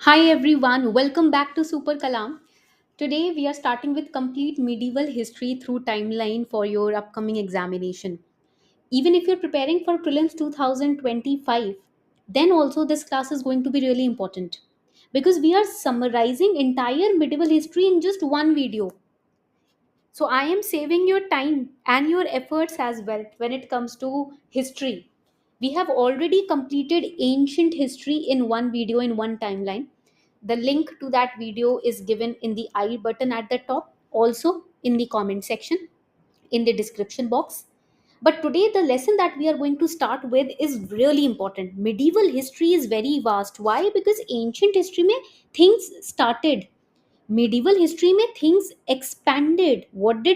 Hi everyone, welcome back to Super Kalam. Today we are starting with complete medieval history through timeline for your upcoming examination. Even if you're preparing for prelims 2025, then also this class is going to be really important because we are summarizing entire medieval history in just one video. So I am saving your time and your efforts as well when it comes to history. We have already completed ancient history in one video in one timeline. The link to that video is given in the I button at the top, also in the comment section, in the description box. But today, the lesson that we are going to start with is really important. Medieval history is very vast. Why? Because ancient history mein things started, medieval history mein things expanded. What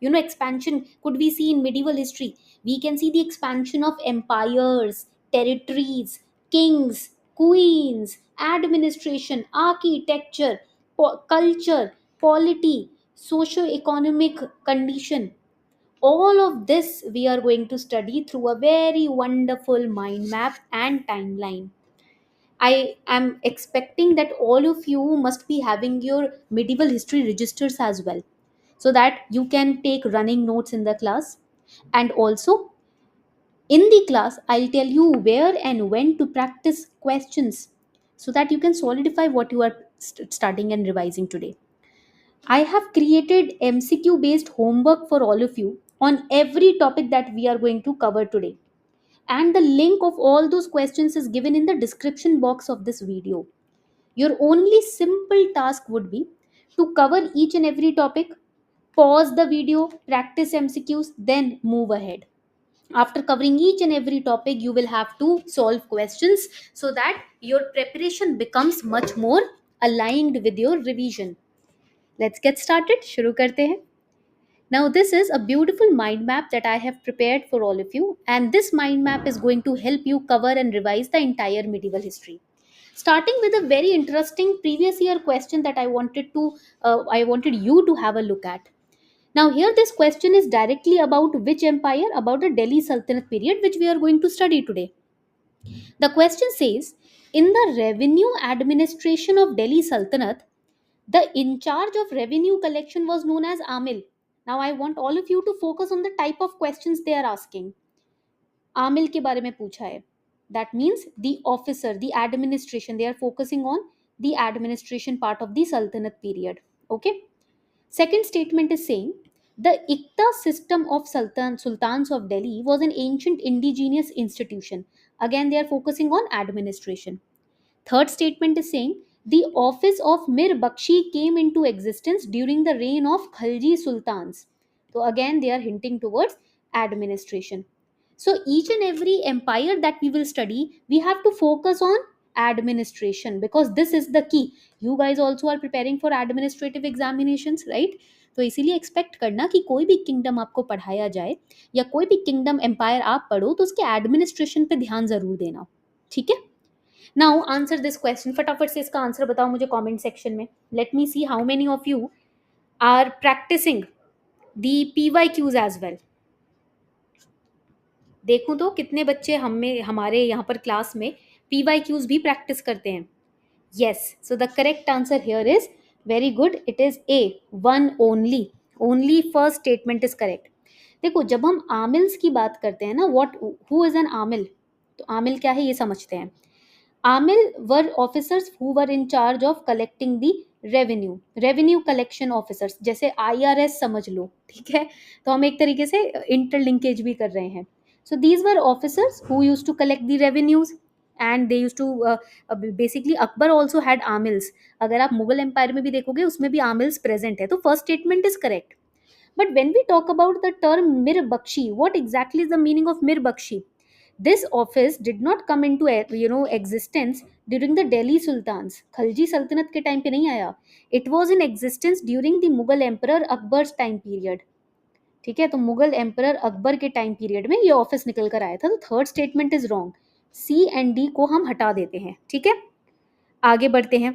expansion could we see in medieval history? We can see the expansion of empires, territories, kings, queens, administration, architecture, culture, polity, socio-economic condition. All of this we are going to study through a very wonderful mind map and timeline. I am expecting that all of you must be having your medieval history registers as well, so that you can take running notes in the class. And also, in the class, I'll tell you where and when to practice questions so that you can solidify what you are studying and revising today. I have created MCQ based homework for all of you on every topic that we are going to cover today. And the link of all those questions is given in the description box of this video. Your only simple task would be to cover each and every topic, pause the video, practice MCQs, then move ahead. After covering each and every topic, you will have to solve questions so that your preparation becomes much more aligned with your revision. Let's get started. Shuru karte hain. Now, this is a beautiful mind map that I have prepared for all of you, and this mind map is going to help you cover and revise the entire medieval history. Starting with a very interesting previous year question that I wanted you to have a look at. Now, here this question is directly about which empire? About the Delhi Sultanate period, which we are going to study today. The question says, in the revenue administration of Delhi Sultanate, the in charge of revenue collection was known as Amil. Now, I want all of you to focus on the type of questions they are asking. आमिल के बारे में पूछा है. That means the officer, the administration, they are focusing on the administration part of the Sultanate period. Okay. Second statement is saying the Ikta system of sultans of Delhi was an ancient indigenous institution. Again, they are focusing on administration. Third statement is saying the office of Mir Bakshi came into existence during the reign of Khalji sultans. So again, they are hinting towards administration. So each and every empire that we will study, we have to focus on administration because this is the key. You guys also are preparing for administrative examinations, right? तो इसीलिए expect करना कि कोई भी kingdom आपको पढ़ाया जाए या कोई भी किंगडम एम्पायर आप पढ़ो तो उसके एडमिनिस्ट्रेशन पे ध्यान जरूर देना. ठीक है. Now answer this question. फटाफट से इसका आंसर बताओ मुझे कमेंट सेक्शन में. Let me see how many of you are practicing the PYQs as well. देखूं तो कितने बच्चे हमें हमारे यहाँ पर क्लास में PYQs भी प्रैक्टिस करते हैं. Yes, so the correct answer here is very good. It is A, one only. Only first statement is correct. देखो जब हम आमिल्स की बात करते हैं ना, what who is an आमिल, तो आमिल क्या है ये समझते हैं. Amil were officers who were in charge of collecting the revenue collection officers. जैसे IRS समझ लो. ठीक है, तो हम एक तरीके से इंटरलिंकेज भी कर रहे हैं. So these were officers who used to collect the revenues and they used to basically Akbar also had amils. अगर आप मुगल एम्पायर में भी देखोगे उसमें भी आमिल्स प्रेजेंट है. तो first statement is correct. But when we talk about the term Mir Bakhshi, what exactly is the meaning of Mir Bakhshi? This office did not come into existence during the Delhi Sultans. Khalji सल्तनत के टाइम पे नहीं आया. It was in existence during the Mughal Emperor Akbar's time period. ठीक है, तो Mughal emperor Akbar के time period में ये ऑफिस निकल कर आया था. तो third statement is wrong. C and D को हम हटा देते हैं. ठीक है, आगे बढ़ते हैं.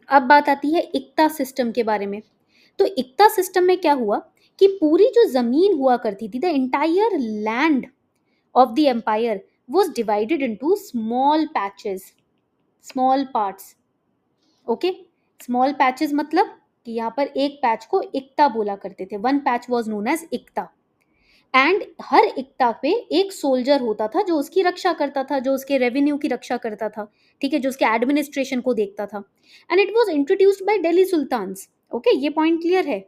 अब बात आती है इक्ता सिस्टम के बारे में. तो इक्ता सिस्टम में क्या हुआ कि पूरी जो जमीन हुआ करती थी, the entire land of the empire was divided into small patches. Small parts, okay. Small patches मतलब कि यहाँ पर एक पैच को इक्ता बोला करते थे, one patch was known as iqta. And हर इक्ता पे एक सोल्जर होता था जो उसकी रक्षा करता था, जो उसके रेवेन्यू की रक्षा करता था, ठीक है, जो उसके एडमिनिस्ट्रेशन को देखता था। And it was introduced by Delhi sultans, okay, ये पॉइंट क्लियर है।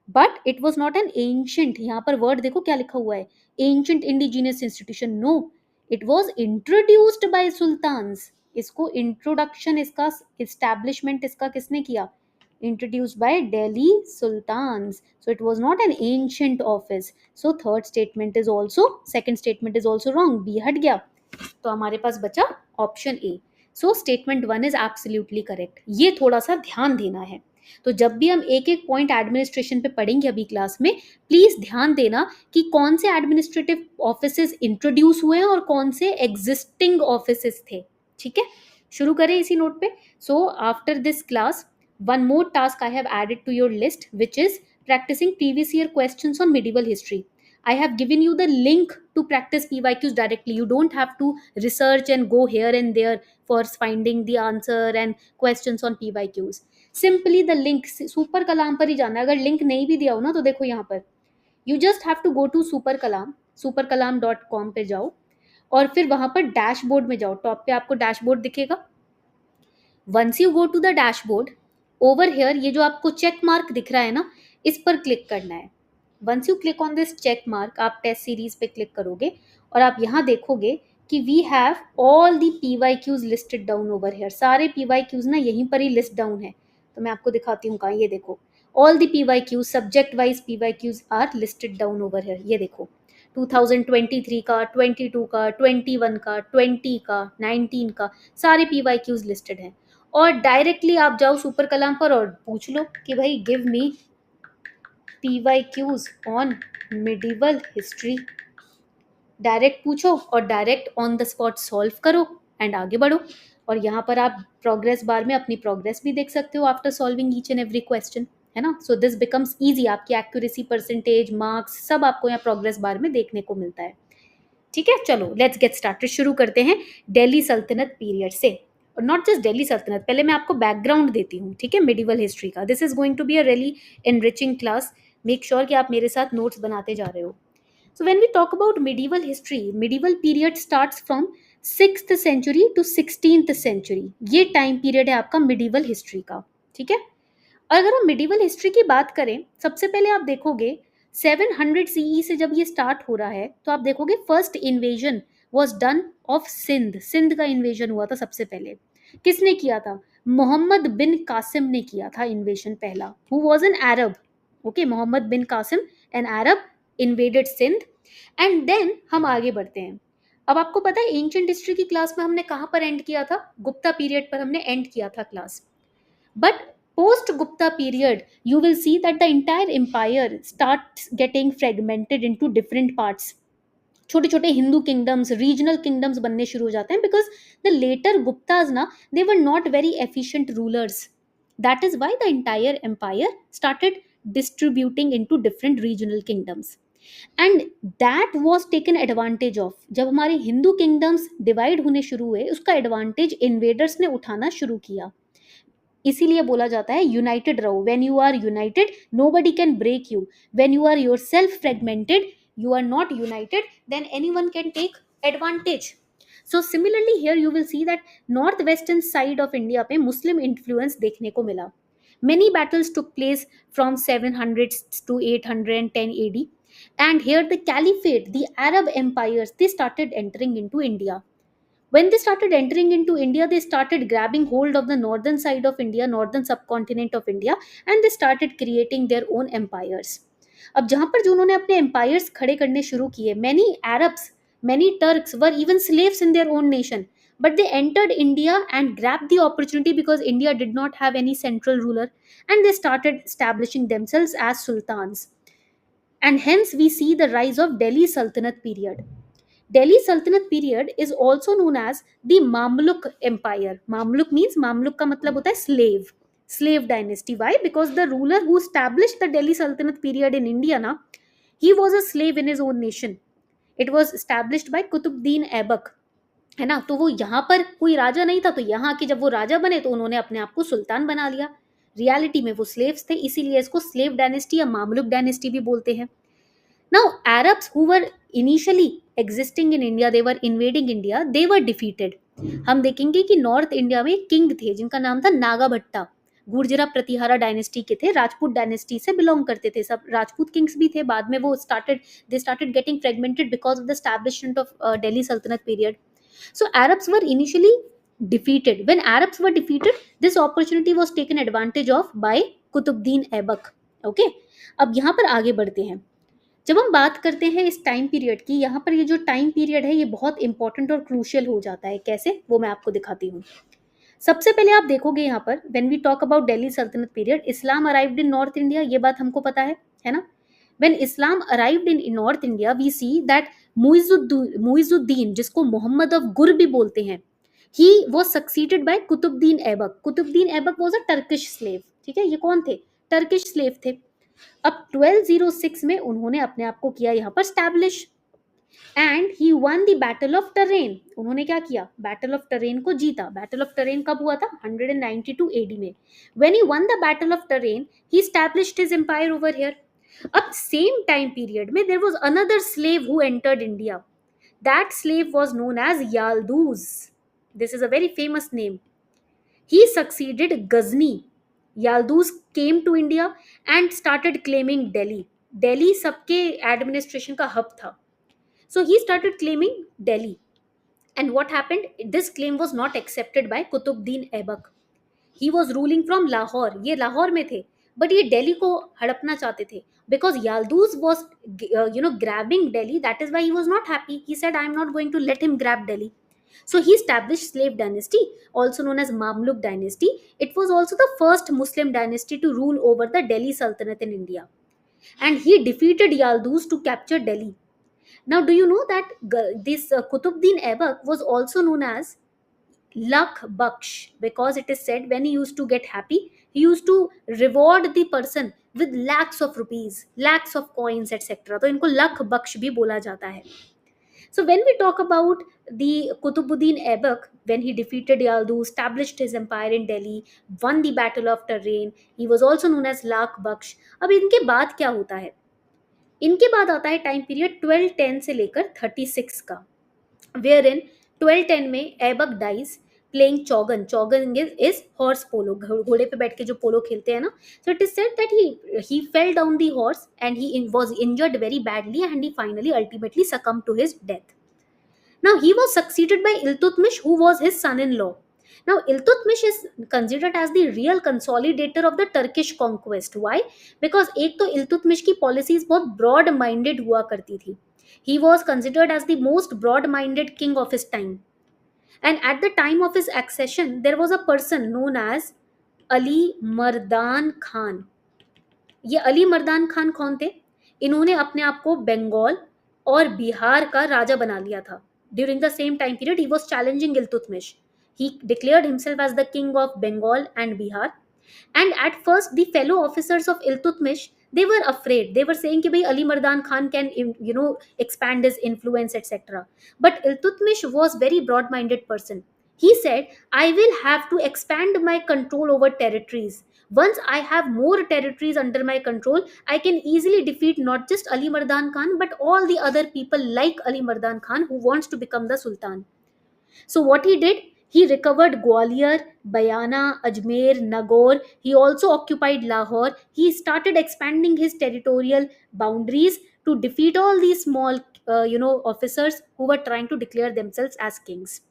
But it was not an ancient, यहाँ पर वर्ड देखो क्या लिखा हुआ है, ancient indigenous institution, no, it was introduced by sultans. इसको इंट्रोडक्शन, इसका इस्टेब्लिशमेंट इसका किसने किया, introduced by Delhi Sultans. So it was not an ancient office. So third statement is also, second statement is also wrong. B हट गया, तो हमारे पास बचा option A. So statement one is absolutely correct. ये थोड़ा सा ध्यान देना है। तो जब भी हम एक एक पॉइंट एडमिनिस्ट्रेशन पे पढ़ेंगे अभी क्लास में, प्लीज ध्यान देना कि कौन से एडमिनिस्ट्रेटिव ऑफिसेज इंट्रोड्यूस हुए हैं और कौन से एग्जिस्टिंग ऑफिसेज थे, ठीक है। शुरू करें इसी नोट पे। So after this class, one more task I have added to your list, which is practicing previous year questions on medieval history. I have given you the link to practice PYQs directly. You don't have to research and go here and there for finding the answer and questions on PYQs. Simply the link, super kalam पर ही जाना है। अगर link नहीं भी दिया हो ना, तो देखो यहाँ पर, you just have to go to super kalam, superkalam.com पे जाओ और फिर वहां पर डैशबोर्ड में जाओ। टॉप पे आपको डैशबोर्ड दिखेगा। Once you go to the dashboard, over here ये जो आपको चेक मार्क दिख रहा है ना, इस पर क्लिक करना है। Once you click on this check mark, आप टेस्ट सीरीज पे क्लिक करोगे और आप यहाँ देखोगे कि we have all the PYQs listed down over here. सारे PYQs ना यहीं पर ही लिस्ट डाउन है। तो मैं आपको दिखाती हूँ कहाँ, ये देखो, all the PYQs, subject wise PYQs are listed down over here. ये देखो 2023 का, 22 का, 21 का, 20 का, 19 का, सारे PYQs लिस्टेड हैं। और डायरेक्टली आप जाओ सुपर कलाम पर और पूछ लो कि भाई give me PYQs on medieval history. Direct पूछो और direct on the spot solve करो एंड आगे बढ़ो। और यहाँ पर आप प्रोग्रेस बार में अपनी प्रोग्रेस भी देख सकते हो after solving each and every question, है ना। सो दिस बिकम्स ईजी, आपकी एक्यूरेसी, परसेंटेज, मार्क्स सब आपको यहाँ प्रोग्रेस बार में देखने को मिलता है, ठीक है। चलो लेट्स गेट स्टार्टेड, शुरू करते हैं दिल्ली सल्तनत पीरियड से। और नॉट जस्ट दिल्ली सल्तनत, पहले मैं आपको बैकग्राउंड देती हूँ, ठीक है, मिडिवल हिस्ट्री का। This is going to be a really enriching class. Make sure कि आप मेरे साथ नोट्स बनाते जा रहे हो। So when we talk about medieval history, medieval period starts from 6th century to 16th century. ये टाइम पीरियड है आपका मिडिवल हिस्ट्री का, ठीक है। और अगर हम मिडिवल हिस्ट्री की बात करें, सबसे पहले आप देखोगे 700 CE से जब ये स्टार्ट हो रहा है, तो आप देखोगे first invasion was done of Sindh. Sindh का इन्वेजन हुआ था सबसे पहले। किसने किया था? मोहम्मद बिन कासिम ने किया था इन्वेजन पहला, who was an Arab, okay. Mohammad bin Qasim, an Arab, invaded Sindh. And then हम आगे बढ़ते हैं। अब आपको पता है एंशिएंट हिस्ट्री की क्लास में हमने कहाँ पर एंड किया था? गुप्ता पीरियड पर हमने एंड किया था class. But post Gupta period, you will see that the entire empire starts getting fragmented into different parts. छोटे छोटे हिंदू किंगडम्स, रीजनल किंगडम्स बनने शुरू हो जाते हैं, बिकॉज द लेटर गुप्ताज ना, they were not very efficient rulers. That is why the entire empire started distributing into different regional kingdoms and that was taken advantage of. जब हमारे हिंदू किंगडम्स डिवाइड होने शुरू हुए, उसका एडवांटेज इन्वेडर्स ने उठाना शुरू किया। इसीलिए बोला जाता है यूनाइटेड रहो। When you are united, nobody can break you. When you are yourself fragmented, you are not united, then anyone can take advantage. So similarly here you will see that northwestern side of India पे Muslim influence देखने को मिला। Many battles took place from 700 to 810 AD, and here the caliphate, the Arab empires, they started entering into India. When they started entering into India, they started grabbing hold of the northern side of India, northern subcontinent of India, and they started creating their own empires. अब जहां पर जो उन्होंने अपने empires खड़े करने शुरू किए, many Arabs, many Turks were even slaves in their own nation, but they entered India and grabbed the opportunity because India did not have any central ruler, and they started establishing themselves as sultans. And hence we see the rise of Delhi Sultanate period. Delhi Sultanate period is also known as the Mamluk Empire. Mamluk means, Mamluk का मतलब होता है slave, slave dynasty. Why? Because the ruler who established the Delhi Sultanate period in India, na, he was a slave in his own nation. It was established by Qutbuddin Aibak. है ना। तो वो यहाँ पर कोई राजा नहीं था, तो यहाँ के जब वो राजा बने तो उन्होंने अपने आप को सुल्तान बना लिया। रियलिटी में वो स्लेव्स थे, इसीलिए इसको स्लेव डायनेस्टी या मामलुक डायनेस्टी भी बोलते हैं। Now, Arabs who were initially existing in India, they were invading India, they were defeated. हम देखेंगे कि नॉर्थ इंडिया में किंग थे जिनका नाम था नागा भट्टा। गुर्जरा प्रतिहारा डायनेस्टी के थे, राजपूत डायनेस्टी से बिलोंग करते थे, सब राजपूत किंग्स भी थे। बाद में वो they started getting fragmented because of the establishment of Delhi sultanate period. So Arabs were initially defeated. When Arabs were defeated, this opportunity was taken advantage of by Qutbuddin Aibak. Okay, अब यहाँ पर आगे बढ़ते हैं। जब हम बात करते हैं इस टाइम पीरियड की, यहाँ पर ये जो टाइम पीरियड है ये बहुत इंपॉर्टेंट और क्रूशियल हो जाता है। कैसे, वो मैं आपको दिखाती हूँ। सबसे पहले आप देखोगे यहाँ पर when we talk about Delhi sultanate period, Islam arrived in north India, ये बात हमको पता है ना। When Islam arrived in north India, we see that Muizuddin, जिसको मोहम्मद ऑफ गुर भी बोलते हैं, he was succeeded by Qutbuddin Aibak. Qutbuddin Aibak was a Turkish slave. ठीक है, ये कौन थे? टर्किश स्लेव थे. अब 1206 में उन्होंने अपने आप को किया यहाँ पर establish, and he one the battle of train. उन्होंने क्या किया? बैटल ऑफ टरेन को जीता. बैटल ऑफ टरेन कब हुआ था? 192 एडी में. When he one the battle of train, he established his empire over here. अब सेम टाइम पीरियड में there was another slave who entered India. That slave was known as Yalduz. This is a very famous name. He succeeded Ghazni. Yalduz came to India and started claiming Delhi. Delhi सबके administration का hub था. So he started claiming Delhi. And what happened? This claim was not accepted by Qutbuddin Aibak. He was ruling from Lahore. ये लाहौर में थे, but ये दिल्ली को हड़पना चाहते थे. Because Yalduz was, grabbing Delhi. That is why he was not happy. He said, I am not going to let him grab Delhi. So he established slave dynasty, also known as Mamluk dynasty. It was also the first Muslim dynasty to rule over the Delhi Sultanate in India. And he defeated Yalduz to capture Delhi. Now, do you know that this Qutbuddin Aibak was also known as Luck Baksh, because it is said when he used to get happy, he used to reward the person with lakhs of rupees, lakhs of coins, etc. तो इनको लख बख्श भी बोला जाता है. So when we talk about the Qutbuddin Aibak, when he defeated Yaldu, established his empire in Delhi, won the battle of Tarain, he was also known as Lak Baksh. अब इनके बाद क्या होता है? इनके बाद आता है टाइम पीरियड 1210 से लेकर 36 का, वेयर इन 1210 में Aibak dies playing chaugan. Chaugan is horse polo, घोड़े पे बैठ के जो पोलो खेलते हैं ना. So it is said that he fell down the horse and he was injured very badly and he finally ultimately succumbed to his death. Now he was succeeded by Iltutmish, who was his son-in-law. Now Iltutmish is considered as the real consolidator of the Turkish conquest. Why? Because एक तो इल्तुतमिश की policies बहुत broad minded हुआ करती थी. He was considered as the most broad-minded king of his time. And at the time of his accession, there was a person known as Ali Mardan Khan. ये अली मर्दान खान कौन थे? इन्होंने अपने आप को बंगाल और बिहार का राजा बना लिया था. During the same time period, he was challenging Iltutmish. He declared himself as the king of Bengal and Bihar. And at first, the fellow officers of Iltutmish, they were afraid. They were saying कि भाई Ali Mardan Khan can, expand his influence, etc. But Iltutmish was very broad-minded person. He said, I will have to expand my control over territories. Once I have more territories under my control, I can easily defeat not just Ali Mardan Khan, but all the other people like Ali Mardan Khan who wants to become the Sultan. So what he did, he recovered Gwalior, Bayana, Ajmer, Nagaur. He also occupied Lahore. He started expanding his territorial boundaries to defeat all these small, officers who were trying to declare themselves as kings.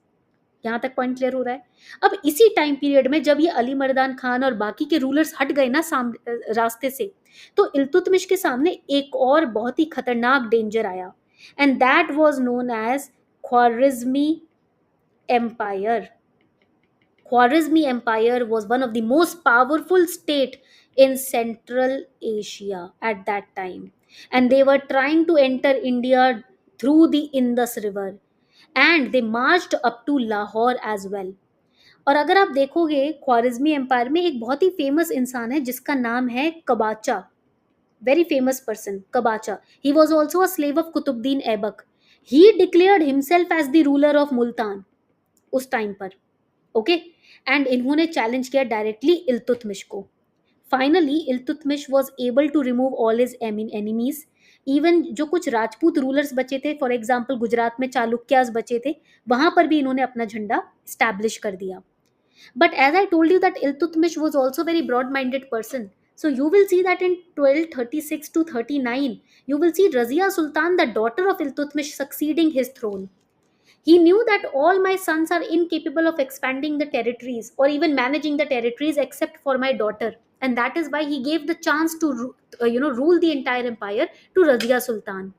यहाँ तक point clear हो रहा है. अब इसी time period में जब ये अली मर्दान खान और बाकी के रूलर्स हट गए ना रास्ते से, तो इल्तुतमिश के सामने एक और बहुत ही खतरनाक डेंजर आया, and that was known as Khwarizmi Empire. Khwarizmi Empire was one of the most powerful state in Central Asia at that time, and they were trying to enter India through the Indus River, and they marched up to Lahore as well. और अगर आप देखोगे ख्वारिज़मी empire में एक बहुत ही famous इंसान है जिसका नाम है कबाचा. Very famous person, Kabacha. He was also a slave of Qutbuddin Aibak. He declared himself as the ruler of Multan. उस टाइम पर। ओके, एंड इन्होंने चैलेंज किया डायरेक्टली इल्तुतमिश को। Finally Iltutmish was able to remove all his enemies. Even जो कुछ Rajput rulers बचे थे, for example Gujarat में चालुक्यास बचे थे, वहां पर भी इन्होंने अपना झंडा स्टैब्लिश कर दिया। But as I told you that Iltutmish was also very broad minded person. So you will see that in 1236 to 39, you will see Razia Sultan, the daughter of Iltutmish, succeeding his throne. He knew that all my sons are incapable of expanding the territories or even managing the territories except for my daughter. And that is why he gave the chance to rule the entire empire to Razia Sultan.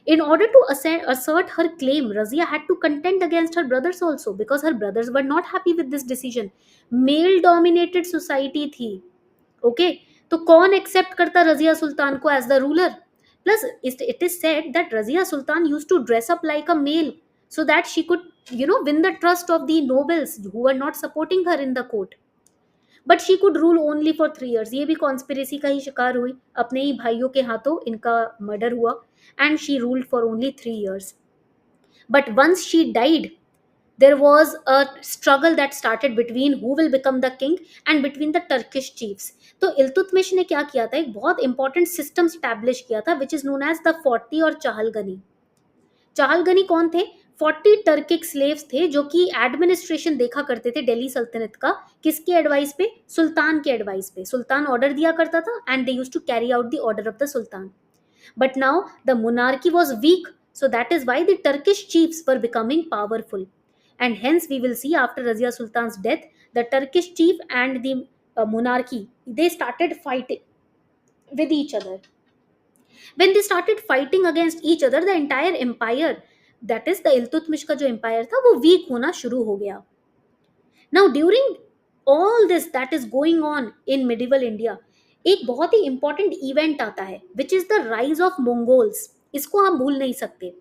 In order to assert her claim, Razia had to contend against her brothers also, because her brothers were not happy with this decision. Male dominated society थी. Okay, तो कौन accept करता रजिया सुल्तान को as the ruler? Plus it is said that Razia Sultan used to dress up like a male so that she could win the trust of the nobles who were not supporting her in the court. But she could rule only for 3 years. ये भी conspiracy का ही शिकार हुई, अपने ही भाइयों के हाथों इनका मर्डर हुआ, and she ruled for only 3 years. But once she died, there was a struggle that started between who will become the king and between the Turkish chiefs. तो इल्तुतमिश ने क्या किया था, एक बहुत इंपॉर्टेंट सिस्टम स्टैब्लिश किया था, which is known as the 40 और चाहलगनी. चाहलगनी कौन थे? 40 टर्किक स्लेव्स थे जो कि एडमिनिस्ट्रेशन देखा करते थे दिल्ली सल्तनत का. किसके एडवाइस पे? सुल्तान के एडवाइस पे. सुल्तान ऑर्डर दिया करता था and they used to carry out the order of the sultan. But now the monarchy was weak, so that is why the Turkish chiefs were becoming powerful. And hence we will see after Razia Sultan's death, the Turkish chief and the monarchy, they started fighting with each other. When they started fighting against each other, the entire empire, that is the Iltutmish का जो empire था, वो weak होना शुरू हो गया. Now during all this that is going on in medieval India, एक बहुत ही important event आता है, which is the rise of Mongols. इसको हम भूल नहीं सकते.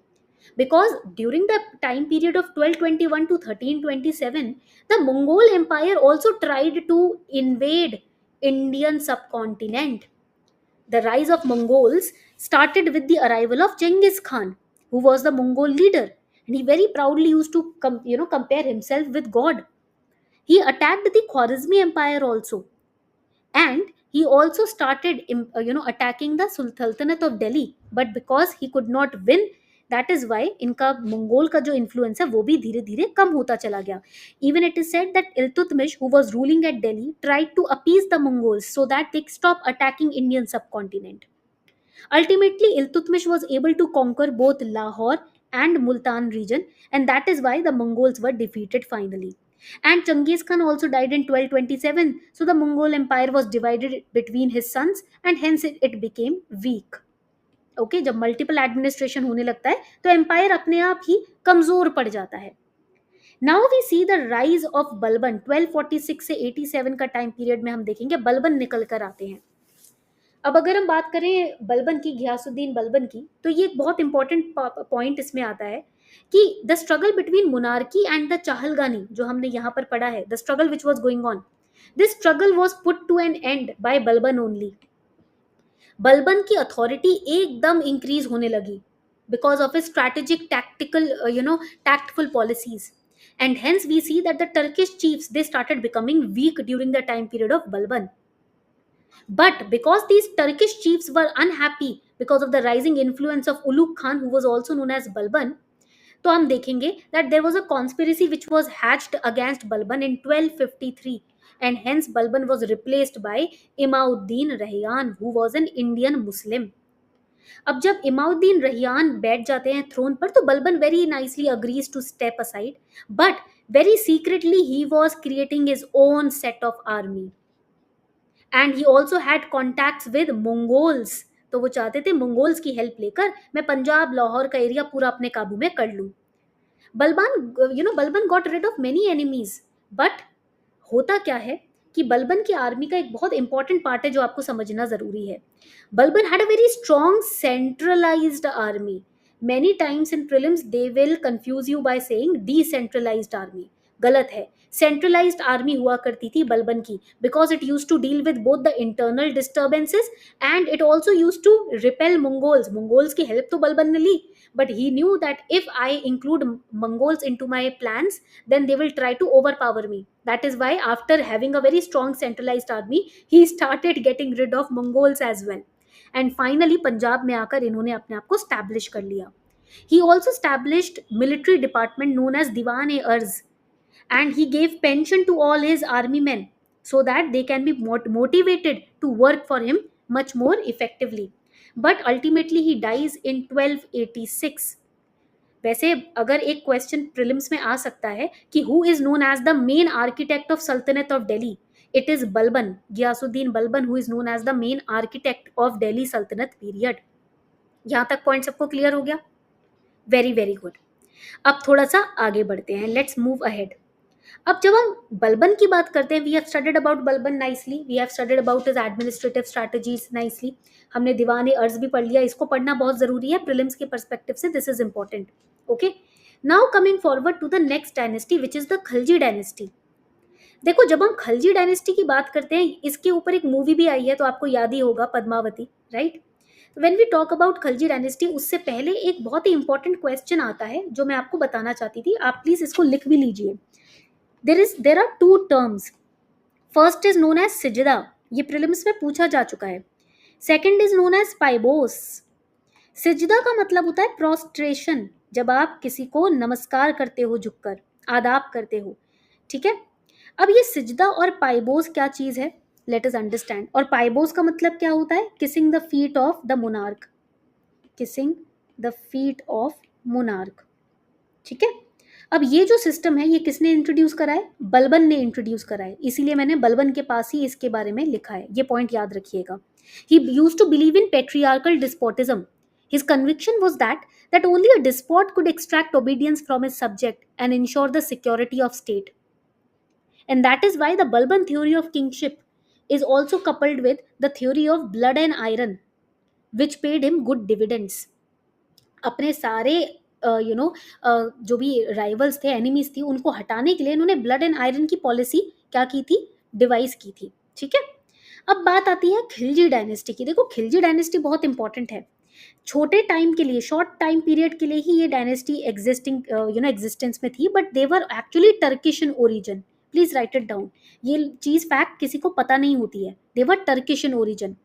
Because during the time period of 1221 to 1327, the Mongol Empire also tried to invade Indian subcontinent. The rise of Mongols started with the arrival of Genghis Khan, who was the Mongol leader, and he very proudly used to compare himself with God. He attacked the Khwarezmi Empire also, and he also started attacking the Sultanate of Delhi. But because he could not win, that is why इनका Mongol का जो influence है वो भी धीरे धीरे कम होता चला गया. Even it is said that Iltutmish, who was ruling at Delhi, tried to appease the Mongols so that they stop attacking Indian subcontinent. Ultimately, Iltutmish was able to conquer both Lahore and Multan region, and that is why the Mongols were defeated finally. And Genghis Khan also died in 1227, so the Mongol Empire was divided between his sons, and hence it became weak. Okay, जब multiple administration होने लगता है तो empire अपने आप ही कमजोर पड़ जाता है. Now we see the rise of Balban. 1246 से 87 का टाइम पीरियड में हम देखेंगे बलबन निकल कर आते हैं. अब अगर हम बात करें बलबन की, घियासुद्दीन बलबन की, तो ये एक बहुत इंपॉर्टेंट पॉइंट इसमें आता है कि the struggle between monarchy and the Chahalgani जो हमने यहाँ पर पढ़ा है, the struggle which was going on, this struggle was put to an end by Balban only. Balban की अथॉरिटी एकदम इंक्रीज होने लगी because of his strategic tactful policies. And hence we see that the Turkish chiefs, they started becoming weak during the time period of Balban. But because these Turkish chiefs were unhappy because of the rising influence of Ulugh Khan, who was also known as Balban, तो हम देखेंगे that there was a conspiracy which was hatched against Balban in 1253, and hence Balban was replaced by Imauddin Rayyan, who was an Indian Muslim. अब जब इमाउद्दीन रहियान बैठ जाते हैं throne पर, तो Balban very nicely agrees to step aside, but very secretly he was creating his own set of army, and he also had contacts with Mongols. तो वो चाहते थे मंगोल्स की हेल्प लेकर मैं पंजाब लाहौर का एरिया पूरा अपने काबू में कर लूं. Balban got rid of many enemies. But होता क्या है कि बलबन की आर्मी का एक बहुत इंपॉर्टेंट पार्ट है जो आपको समझना जरूरी है. Balban had a very strong centralised army. Many times in prelims they will confuse you by saying decentralised army. गलत है. सेंट्रलाइज्ड आर्मी हुआ करती थी बलबन की, because it use to deal with both the internal disturbances and it also use to repel Mongols. Mongols की help तो बलबन ने ली, but he knew that if I include Mongols into my plans, then they will try to overpower me. That is why, after having a very strong centralized army, he started getting rid of Mongols as well. And finally Punjab में आकर इन्होंने अपने आप को establish कर लिया. He also established military department known as Diwan-e-Arz, and he gave pension to all his army men so that they can be motivated to work for him much more effectively. But ultimately he dies in 1286. वैसे अगर एक question prelims में आ सकता है कि who is known as the main architect of sultanate of Delhi, it is Balban, Ghiyasuddin Balban, who is known as the main architect of Delhi sultanate period. यहाँ तक point सबको क्लियर हो गया? Very very good. अब थोड़ा सा आगे बढ़ते हैं, लेट्स मूव अहेड. अब जब हम बलबन की बात करते हैं, we have studied about Balban nicely, we have studied about his administrative strategies nicely. हमने दीवान ए अर्ज भी पढ़ लिया, इसको पढ़ना बहुत जरूरी है प्रीलिम्स के पर्सपेक्टिव से, this is important. Okay, now coming forward to the next dynasty which is the Khalji dynasty. देखो, जब हम खलजी डायनेस्टी की बात करते हैं, इसके ऊपर एक मूवी भी आई है, तो आपको याद ही होगा, Padmavati, right? When we talk about Khalji dynasty, उससे पहले एक बहुत ही इंपॉर्टेंट क्वेश्चन आता है जो मैं आपको बताना चाहती थी. आप प्लीज इसको लिख भी लीजिए. there are two terms. First is known as सिजदा, ये प्रीलिम्स में पूछा जा चुका है. Second is known as paibos. सिजदा का मतलब होता है प्रोस्ट्रेशन, जब आप किसी को नमस्कार करते हो, झुककर आदाब करते हो. ठीक है, अब ये सिजदा और पाइबोस क्या चीज है, लेट अस अंडरस्टैंड. और पाइबोस का मतलब क्या होता है? Kissing the feet of the monarch, kissing the feet of monarch. ठीक है, अब ये जो सिस्टम है, ये किसने इंट्रोड्यूस करा है? बलबन ने इंट्रोड्यूस करा है, इसीलिए मैंने बलबन के पास ही इसके बारे में लिखा है, ये पॉइंट याद रखिएगा. He used to believe in patriarchal despotism. His conviction was that only a despot could extract obedience from his subject and ensure the security of state. And that is why the Balban theory of kingship is also coupled with the theory of blood and iron, which paid him good dividends. अपने सारे जो भी rivals थे, enemies थी, उनको हटाने के लिए इन्होंने ब्लड एंड आयरन की पॉलिसी क्या की थी? डिवाइस की थी. ठीक है, अब बात आती है खिलजी डायनेस्टी की. देखो, खिलजी डायनेस्टी बहुत इंपॉर्टेंट है. छोटे टाइम के लिए, शॉर्ट टाइम पीरियड के लिए ही ये डायनेस्टी एग्जिस्टेंस में थी, but they were actually Turkish in origin. Please write it down, ये चीज फैक्ट किसी को पता नहीं होती है. They were Turkish in origin.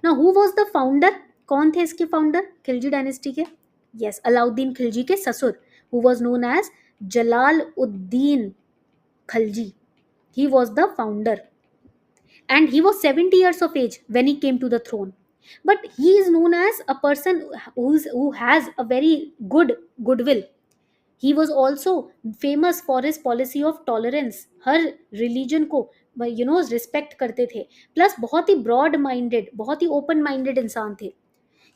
Now who was the founder? कौन थे इसके फाउंडर खिलजी डायनेस्टी के? यस, अलाउद्दीन खिलजी के ससुर, who was known as Jalaluddin Khilji. He was the founder and he was 70 years of age when he came to the throne. But he is known as a person who has a very goodwill. He was also famous for his policy of tolerance. Her religion को respect करते थे, plus बहुत ही broad minded, बहुत ही open minded इंसान थे.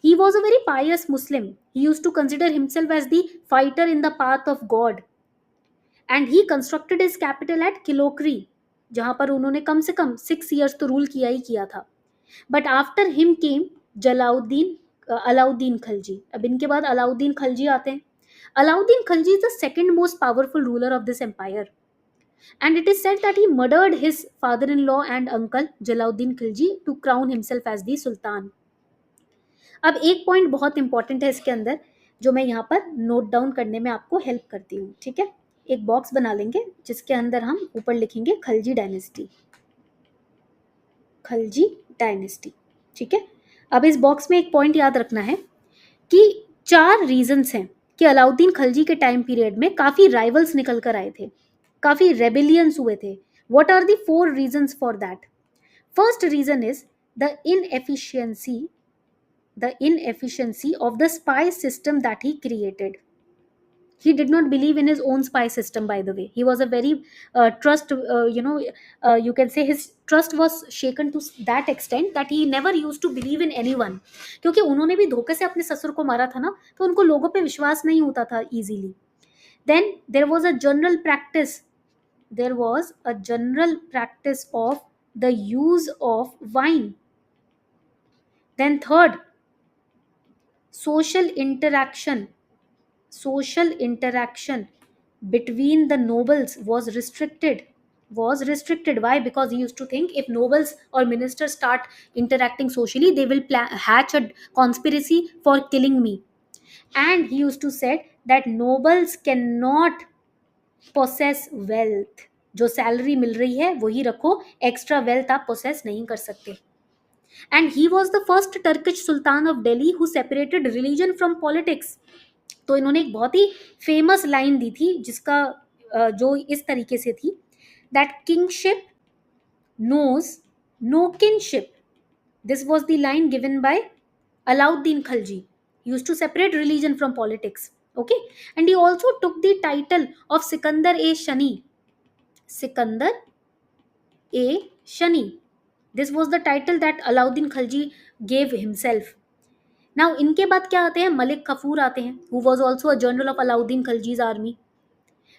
He was a very pious Muslim. He used to consider himself as the fighter in the path of God. And he constructed his capital at Kilokri, जहां पर उन्होंने कम से कम 6 years तो rule किया ही किया था. But after him came Alauddin Khilji. अब इनके बाद अलाउद्दीन खिलजी आते हैं. Alauddin Khilji is the second most powerful ruler of this empire, and it is said that he murdered his father in law and uncle Jalaluddin Khilji to crown himself as the sultan. अब एक point बहुत important है इसके अंदर, जो मैं यहाँ पर नोट डाउन करने में आपको हेल्प करती हूँ. ठीक है, एक बॉक्स बना लेंगे जिसके अंदर हम ऊपर लिखेंगे खिलजी डायनेस्टी, खिलजी डायनेस्टी. ठीक है, अब इस बॉक्स में एक पॉइंट याद रखना है कि 4 रीजंस हैं कि अलाउद्दीन खिलजी के टाइम पीरियड में काफी राइवल्स निकल कर आए थे, काफी रेबिलियंस हुए थे. What are the 4 reasons for that? First reason is the inefficiency of the spy system that he created. He did not believe in his own spy system, by the way. He was a very you can say his trust was shaken to that extent that he never used to believe in anyone. क्योंकि उन्होंने भी धोखे से अपने ससुर को मारा था ना, तो उनको लोगों पे विश्वास नहीं होता था easily. Then there was a general practice of the use of wine. Then third, social interaction between the nobles was restricted. Why? Because he used to think if nobles or ministers start interacting socially, they will hatch a conspiracy for killing me. And he used to said that nobles cannot possess wealth. जो salary मिल रही है वही रखो, extra wealth आप possess नहीं कर सकते. And he was the first Turkish Sultan of Delhi who separated religion from politics. तो इन्होंने एक बहुत ही फेमस लाइन दी थी जिसका जो इस तरीके से थी, that kingship knows no kinship. This was the line given by Alauddin Khalji. He used to separate religion from politics. Okay, and he also took the title of Sikandar A Shani. Sikandar A Shani. This was the title that Alauddin Khalji gave himself. Now इनके बाद क्या आते हैं, मलिक कफूर आते हैं, who was also a general of Alauddin Khalji's army.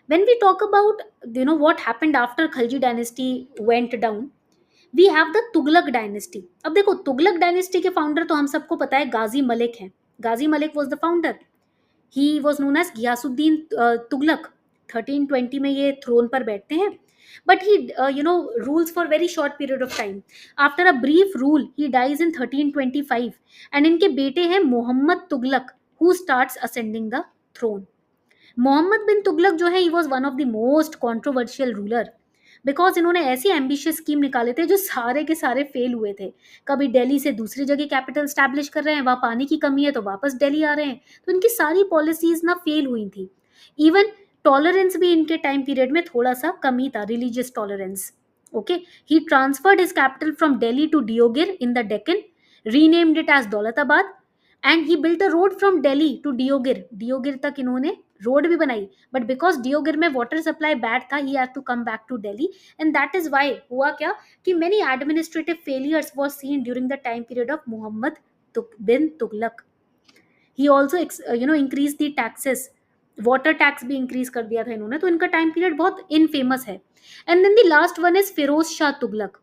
When we talk about what happened after Khalji dynasty went down, we have the Tughlaq dynasty. अब देखो Tughlaq dynasty के फाउंडर तो हम सबको पता है गाजी मलिक हैं. गाजी Malik was the founder. He was known as Ghiyasuddin Tughlaq. 1320 में ये थ्रोन पर बैठते हैं. But he rules for very short period of time. After a brief rule, he dies in 1325. And इनके बेटे हैं Mohammad Tughlaq, who starts ascending the throne. Mohammad bin Tughlaq जो है, he was one of the most controversial ruler. Because इन्होंने ऐसी ambitious scheme निकाले थे जो सारे के सारे फेल हुए थे. कभी दिल्ली से दूसरी जगह कैपिटल स्टैब्लिश कर रहे हैं, वहाँ पानी की कमी है तो वापस दिल्ली आ रहे हैं. तो इनकी सारी पॉलिसीज ना फेल हुई थी. इवन टॉलरेंस भी इनके टाइम पीरियड में थोड़ा सा कमी था, religious tolerance. Okay, he transferred his capital from Delhi to Deogir in the Deccan, renamed it as Daulatabad, and he built a road from Delhi to Deogir. Deogir तक इन्होंने रोड भी बनाई, बट बिकॉज डियोगिर में वाटर सप्लाई बैड था, he had to come back to Delhi. And that is why हुआ क्या कि many administrative failures was seen during the time period of Mohammad bin Tughlaq. He also increase the taxes, water tax भी increase कर दिया था इन्होंने. तो इनका टाइम पीरियड बहुत इनफेमस है. And then the last one is Firoz Shah Tughlaq.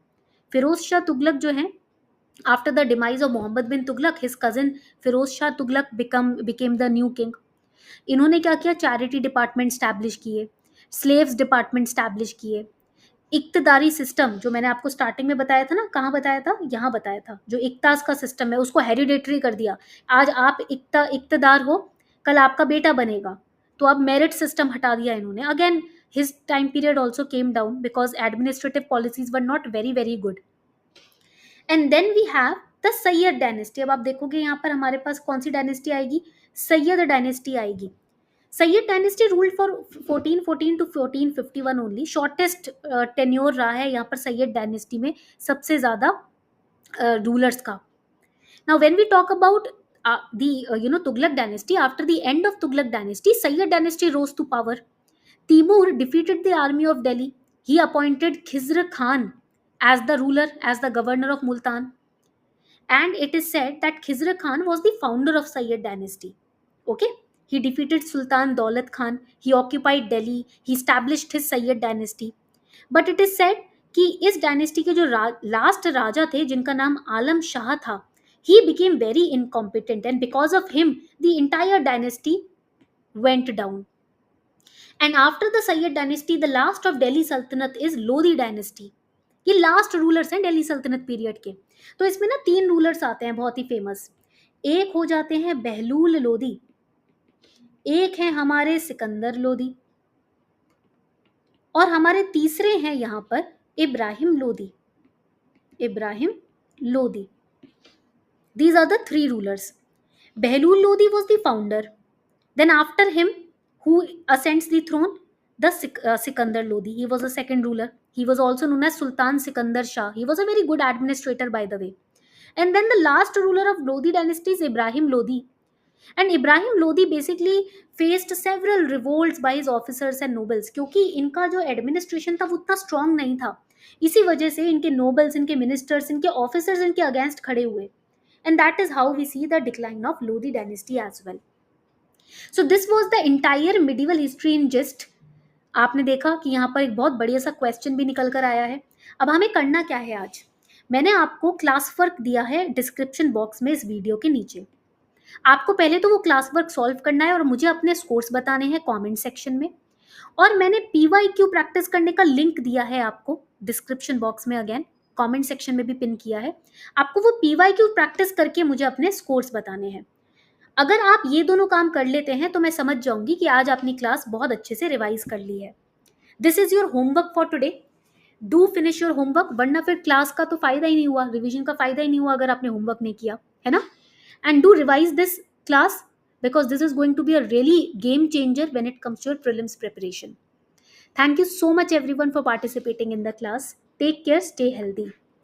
Firoz Shah Tughlaq जो है, after the demise of Muhammad bin Tughlaq, his cousin Firoz Shah Tughlaq became the new king. इन्होंने क्या किया, चैरिटी डिपार्टमेंट स्टैब्लिश किए, स्लेव्स डिपार्टमेंट स्टैब्लिश किए, इक्तदारी system जो मैंने आपको स्टार्टिंग में बताया था ना, कहाँ बताया था, यहाँ बताया था, जो इक्तास का सिस्टम है उसको हेरिडेटरी कर दिया. आज आप इक्तदार हो, कल आपका बेटा बनेगा. तो अब मेरिट सिस्टम हटा दिया इन्होंने. Again his time period also came down because administrative policies were not very very good. And then we have the Sayyid dynasty. अब आप देखोगे यहाँ पर हमारे पास कौन सी डायनेस्टी आएगी, सैयद डायनेस्टी आएगी. Sayyid dynasty ruled for 1414 to 1451 only. Shortest tenure रहा है यहाँ पर सैयद डायनेस्टी में, सबसे ज़्यादा रूलर्स का. Now when we talk about the Tughlaq dynasty, after the end of Tughlaq dynasty, Sayyid dynasty rose to power. Timur defeated the army of Delhi. He appointed Khizr Khan as the ruler, as the governor of Multan. And it is said that Khizr Khan was the founder of Sayyid dynasty. Okay? He defeated Sultan Daulat Khan. He occupied Delhi. He established his Sayyid dynasty. But it is said कि इस dynasty के जो last राजा थे जिनका नाम आलम शाह था, he became very incompetent and because of him the entire dynasty went down. And after the Sayyid dynasty, the last of Delhi Sultanate is Lodi dynasty. ये last rulers हैं दिल्ली सल्तनत पीरियड के. तो इसमें ना 3 रूलर्स आते हैं बहुत ही famous. एक हो जाते हैं बहलूल लोदी, एक है हमारे सिकंदर लोदी, और हमारे तीसरे हैं यहाँ पर Ibrahim Lodi. Ibrahim Lodi. These are the 3 rulers. Behlul Lodi was the founder. Then after him, who ascends the throne? The Sikandar Lodi. He was the second ruler. He was also known as Sultan Sikandar Shah. He was a very good administrator, by the way. And then the last ruler of Lodi dynasty is Ibrahim Lodi. And Ibrahim Lodi basically faced several revolts by his officers and nobles. क्योंकि इनका जो administration था वो उतना strong नहीं था, इसी वजह से इनके नोबल्स, इनके मिनिस्टर्स, इनके ऑफिसर्स इनके अगेंस्ट खड़े हुए. And that is how we see the decline of Lodi dynasty as well. So this was the entire medieval history in gist. आपने देखा कि यहाँ पर एक बहुत बढ़िया सा क्वेश्चन भी निकल कर आया है. अब हमें करना क्या है आज, मैंने आपको क्लास वर्क दिया है डिस्क्रिप्शन बॉक्स में इस वीडियो के नीचे. आपको पहले तो वो क्लास वर्क सॉल्व करना है और मुझे अपने स्कोर्स बताने हैं कमेंट सेक्शन में. और मैंने PYQ प्रैक्टिस करने का लिंक दिया है आपको डिस्क्रिप्शन बॉक्स में, अगेन कमेंट सेक्शन में भी पिन किया है. आपको वो PYQ प्रैक्टिस करके मुझे अपने स्कोर्स बताने हैं. अगर आप ये दोनों काम कर लेते हैं तो मैं समझ जाऊंगी कि आज आपने क्लास बहुत अच्छे से रिवाइज कर ली है. This is your homework for today. Do finish your homework, वरना फिर क्लास का तो फायदा ही नहीं हुआ, रिवीजन का फायदा ही नहीं हुआ अगर आपने होमवर्क नहीं किया, है ना. And do revise this class, because this is going to be a really game changer when it comes to your prelims preparation. Thank you so much everyone for participating in the class. Take care, stay healthy.